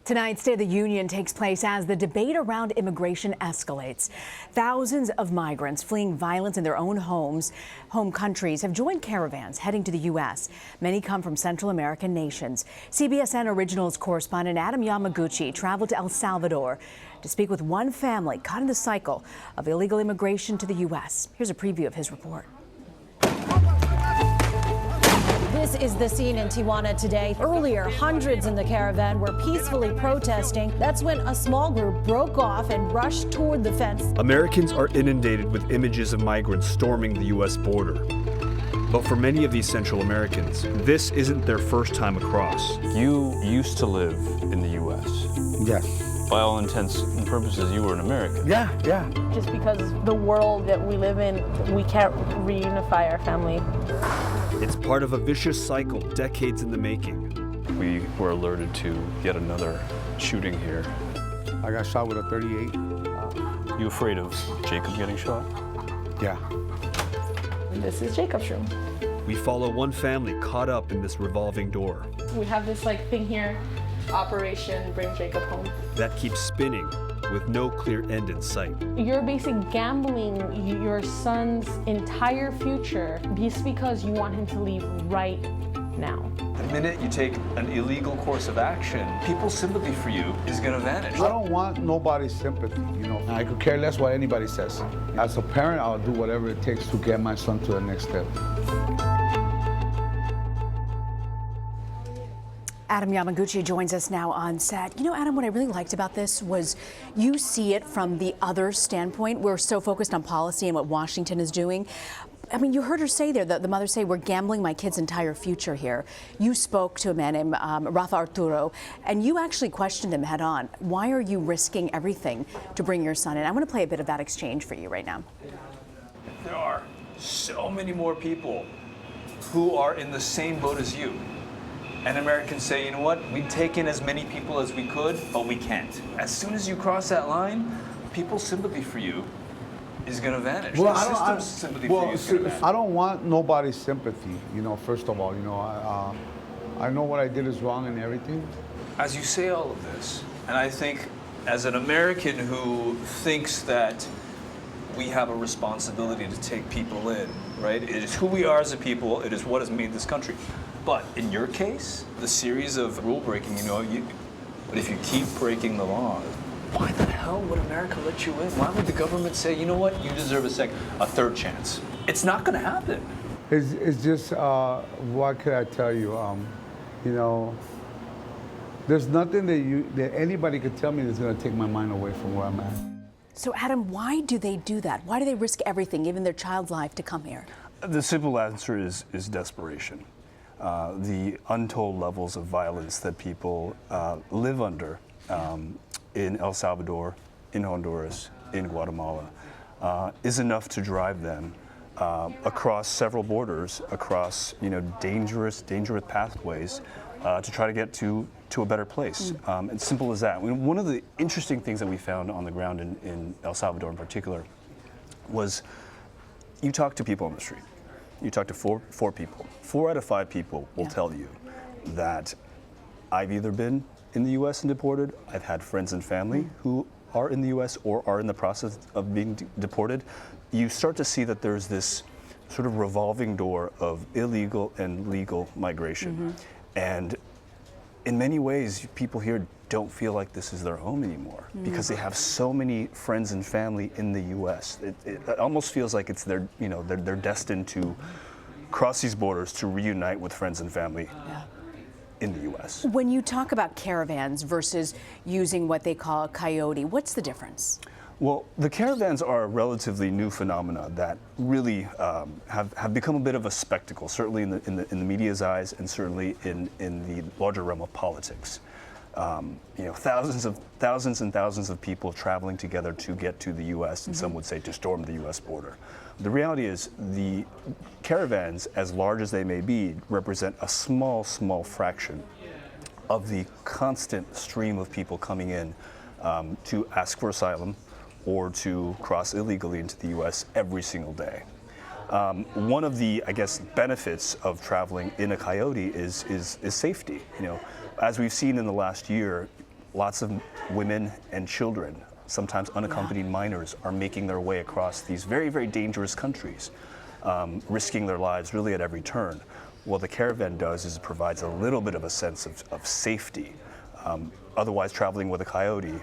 Tonight's State of the Union takes place as the debate around immigration escalates. Thousands of migrants fleeing violence in their own home countries have joined caravans heading to the U.S. Many come from Central American nations. CBSN Originals correspondent Adam Yamaguchi traveled to El Salvador to speak with one family caught in the cycle of illegal immigration to the U.S. Here's a preview of his report. This is the scene in Tijuana today. Earlier, hundreds in the caravan were peacefully protesting. That's when a small group broke off and rushed toward the fence. Americans are inundated with images of migrants storming the U.S. border. But for many of these Central Americans, this isn't their first time across. You used to live in the U.S. Yes. By all intents and purposes, you were an American. Yeah. Just because the world that we live in, we can't reunify our family. It's part of a vicious cycle, decades in the making. We were alerted to yet another shooting here. I got shot with a .38. You afraid of Jacob getting shot? Yeah. This is Jacob's room. We follow one family caught up in this revolving door. We have this thing here, Operation Bring Jacob Home. That keeps spinning with no clear end in sight. You're basically gambling your son's entire future just because you want him to leave right now. The minute you take an illegal course of action, people's sympathy for you is going to vanish. I don't want nobody's sympathy, I could care less what anybody says. As a parent, I'll do whatever it takes to get my son to the next step. Adam Yamaguchi joins us now on set. Adam, what I really liked about this was you see it from the other standpoint. We're so focused on policy and what Washington is doing. I mean, you heard her say there, the mother say, we're gambling my kid's entire future here. You spoke to a man named Rafa Arturo, and you actually questioned him head on. Why are you risking everything to bring your son in? I want to play a bit of that exchange for you right now. There are so many more people who are in the same boat as you. And Americans say, you know what, we'd take in as many people as we could, but we can't. As soon as you cross that line, people's sympathy for you is going to vanish. Well, the system's sympathy for you is going to vanish. I don't want nobody's sympathy, first of all. I know what I did is wrong and everything. As you say all of this, and I think as an American who thinks that we have a responsibility to take people in, right? It is who we are as a people. It is what has made this country. But in your case, the series of rule breaking, but if you keep breaking the law, why the hell would America let you in? Why would the government say, you know what, you deserve a third chance? It's not going to happen. It's just, what could I tell you? There's nothing that anybody could tell me that's going to take my mind away from where I'm at. So, Adam, why do they do that? Why do they risk everything, even their child's life, to come here? The simple answer is desperation. The untold levels of violence that people live under in El Salvador, in Honduras, in Guatemala, is enough to drive them across several borders, across dangerous pathways to try to get to a better place. It's simple as that. One of the interesting things that we found on the ground in El Salvador in particular was you talk to people on the street. You talk to four people. 4 out of 5 people will tell you that I've either been in the U.S. and deported, I've had friends and family who are in the U.S. or are in the process of being deported. You start to see that there's this sort of revolving door of illegal and legal migration. And in many ways, people here don't feel like this is their home anymore because they have so many friends and family in the U.S. It almost feels like it's they're destined to cross these borders to reunite with friends and family in the U.S. When you talk about caravans versus using what they call a coyote, what's the difference? Well, the caravans are a relatively new phenomena that really have become a bit of a spectacle, certainly in the media's eyes and certainly in the larger realm of politics. Thousands and thousands of people traveling together to get to the U.S. and some would say to storm the U.S. border. The reality is the caravans, as large as they may be, represent a small fraction of the constant stream of people coming in to ask for asylum or to cross illegally into the U.S. every single day. One of the, benefits of traveling in a coyote is safety. As we've seen in the last year, lots of women and children, sometimes unaccompanied minors, are making their way across these very, very dangerous countries, risking their lives really at every turn. What the caravan does is it provides a little bit of a sense of safety. Otherwise, traveling with a coyote,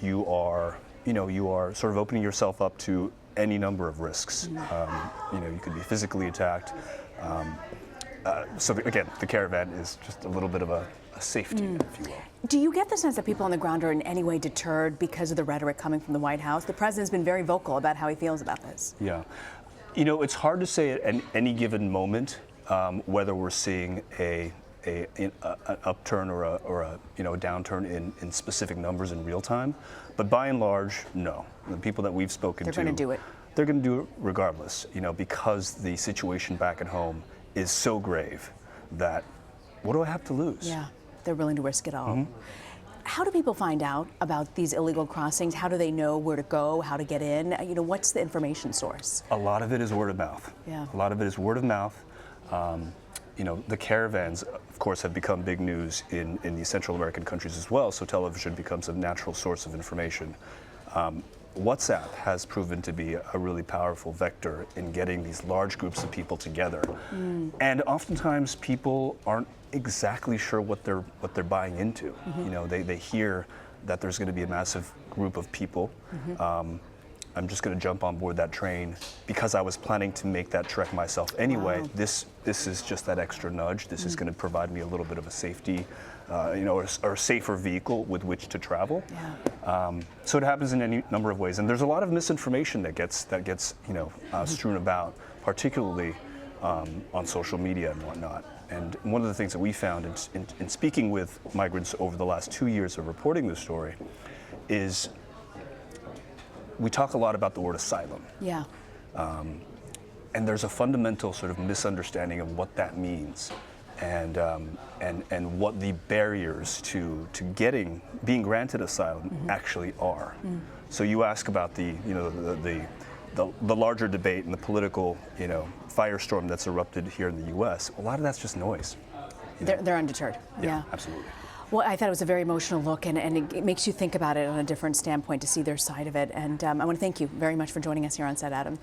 you are sort of opening yourself up to any number of risks. You could be physically attacked. So again, the caravan is just a little bit of a safety net, if you will. Do you get the sense that people on the ground are in any way deterred because of the rhetoric coming from the White House? The president's been very vocal about how he feels about this. Yeah. It's hard to say at any given moment whether we're seeing an upturn or a downturn in specific numbers in real time, but by and large, no. The people that we've spoken to, they're going to do it. They're going to do it regardless, because the situation back at home is so grave that what do I have to lose? Yeah, they're willing to risk it all. How do people find out about these illegal crossings? How do they know where to go, how to get in? What's the information source? A lot of it is word of mouth. Yeah. A lot of it is word of mouth. The caravans, of course, have become big news in these Central American countries as well, so television becomes a natural source of information. WhatsApp has proven to be a really powerful vector in getting these large groups of people together. And oftentimes people aren't exactly sure what they're buying into. They hear that there's going to be a massive group of people. I'm just going to jump on board that train because I was planning to make that trek myself anyway. Wow. This is just that extra nudge. This is going to provide me a little bit of a safety, or a safer vehicle with which to travel. Yeah. So it happens in any number of ways, and there's a lot of misinformation that gets strewn about, particularly on social media and whatnot. And one of the things that we found in speaking with migrants over the last 2 years of reporting this story is we talk a lot about the word asylum. Yeah. And there's a fundamental sort of misunderstanding of what that means, and what the barriers to being granted asylum actually are. So you ask about the larger debate and the political firestorm that's erupted here in the U.S. A lot of that's just noise. They're undeterred. Yeah, absolutely. Well, I thought it was a very emotional look, and it makes you think about it on a different standpoint to see their side of it. And I want to thank you very much for joining us here on set, Adam.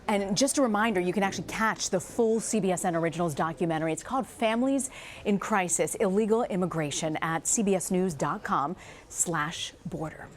And just a reminder, you can actually catch the full CBSN Originals documentary. It's called Families in Crisis: Illegal Immigration at cbsnews.com/border.